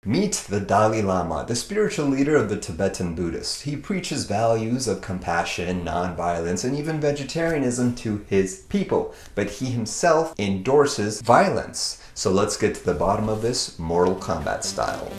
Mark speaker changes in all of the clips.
Speaker 1: Meet the Dalai Lama, the spiritual leader of the Tibetan Buddhists. He preaches values of compassion, nonviolence, and even vegetarianism to his people, but he himself endorses violence. So let's get to the bottom of this, Mortal Kombat style.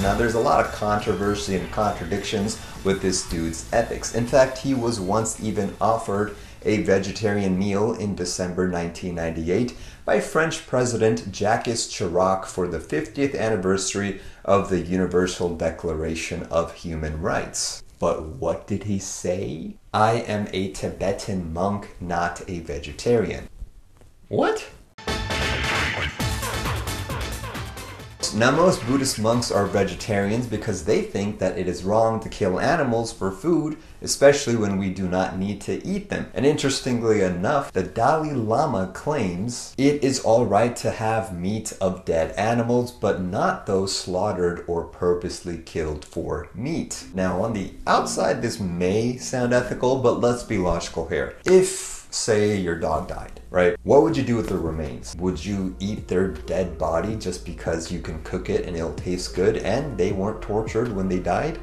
Speaker 1: Now, there's a lot of controversy and contradictions with this dude's ethics. In fact, he was once even offered a vegetarian meal in December 1998 by French President Jacques Chirac for the 50th anniversary of the Universal Declaration of Human Rights. But what did he say? I am a Tibetan monk, not a vegetarian. What? Now, most Buddhist monks are vegetarians because they think that it is wrong to kill animals for food, especially when we do not need to eat them. And interestingly enough, the Dalai Lama claims it is alright to have meat of dead animals, but not those slaughtered or purposely killed for meat. Now, on the outside, this may sound ethical, but let's be logical here. If, say, your dog died, right? What would you do with the remains? Would you eat their dead body just because you can cook it and it'll taste good and they weren't tortured when they died?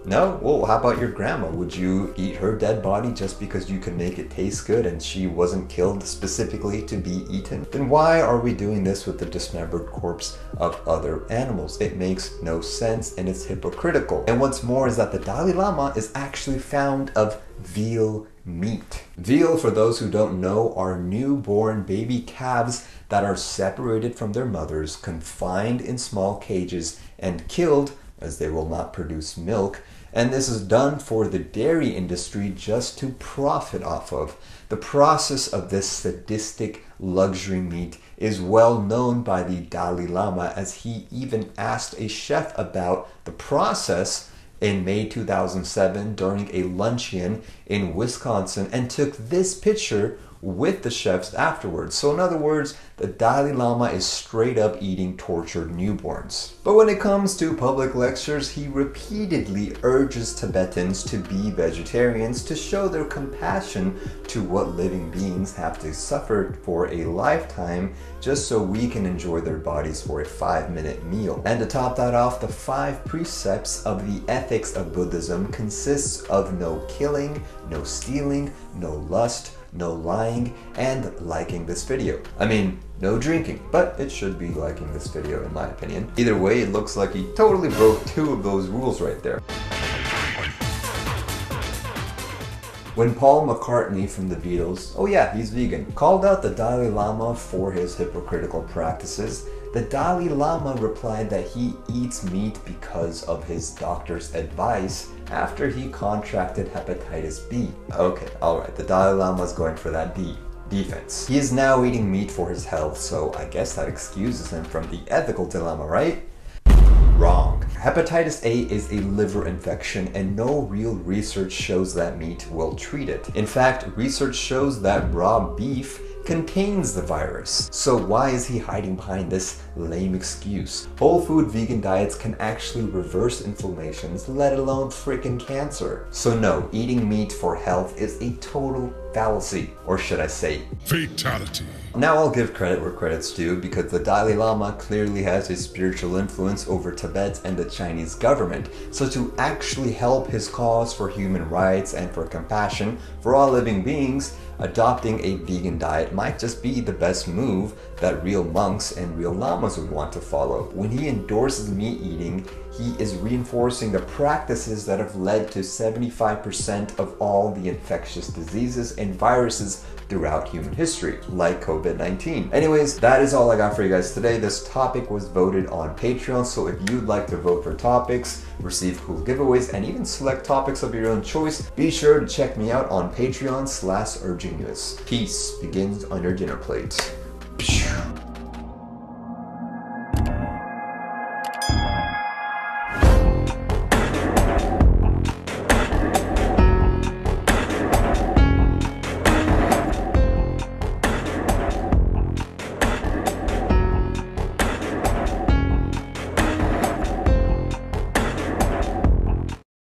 Speaker 1: No? Well, how about your grandma? Would you eat her dead body just because you can make it taste good and she wasn't killed specifically to be eaten? Then why are we doing this with the dismembered corpse of other animals? It makes no sense and it's hypocritical. And what's more is that the Dalai Lama is actually fond of veal meat. Veal, for those who don't know, are newborn baby calves that are separated from their mothers, confined in small cages, and killed as they will not produce milk. And this is done for the dairy industry just to profit off of. The process of this sadistic luxury meat is well known by the Dalai Lama, as he even asked a chef about the process in May 2007 during a luncheon in Wisconsin and took this picture with the chefs afterwards. So in other words, the Dalai Lama is straight up eating tortured newborns. But when it comes to public lectures, he repeatedly urges Tibetans to be vegetarians to show their compassion to what living beings have to suffer for a lifetime just so we can enjoy their bodies for a 5-minute meal. And to top that off, the 5 precepts of the ethics of Buddhism consists of no killing, no stealing, no lust, no lying, and liking this video. I mean, no drinking, but it should be liking this video in my opinion. Either way, it looks like he totally broke 2 of those rules right there. When Paul McCartney from the Beatles, oh yeah, he's vegan, called out the Dalai Lama for his hypocritical practices, the Dalai Lama replied that he eats meat because of his doctor's advice after he contracted hepatitis B. Okay, alright, the Dalai Lama is going for that defense. He is now eating meat for his health, so I guess that excuses him from the ethical dilemma, right? Wrong. Hepatitis A is a liver infection and no real research shows that meat will treat it. In fact, research shows that raw beef contains the virus. So why is he hiding behind this lame excuse? Whole food vegan diets can actually reverse inflammations, let alone freaking cancer. So no, eating meat for health is a total fallacy, or should I say fatality. Now I'll give credit where credit's due, because the Dalai Lama clearly has a spiritual influence over Tibet and the Chinese government. So to actually help his cause for human rights and for compassion for all living beings, adopting a vegan diet might just be the best move that real monks and real lamas would want to follow. When he endorses meat eating, he is reinforcing the practices that have led to 75% of all the infectious diseases and viruses throughout human history, like COVID-19. Anyways, that is all I got for you guys today. This topic was voted on Patreon, so if you'd like to vote for topics, receive cool giveaways, and even select topics of your own choice, be sure to check me out on Patreon/Arjuneus. Peace begins on your dinner plate.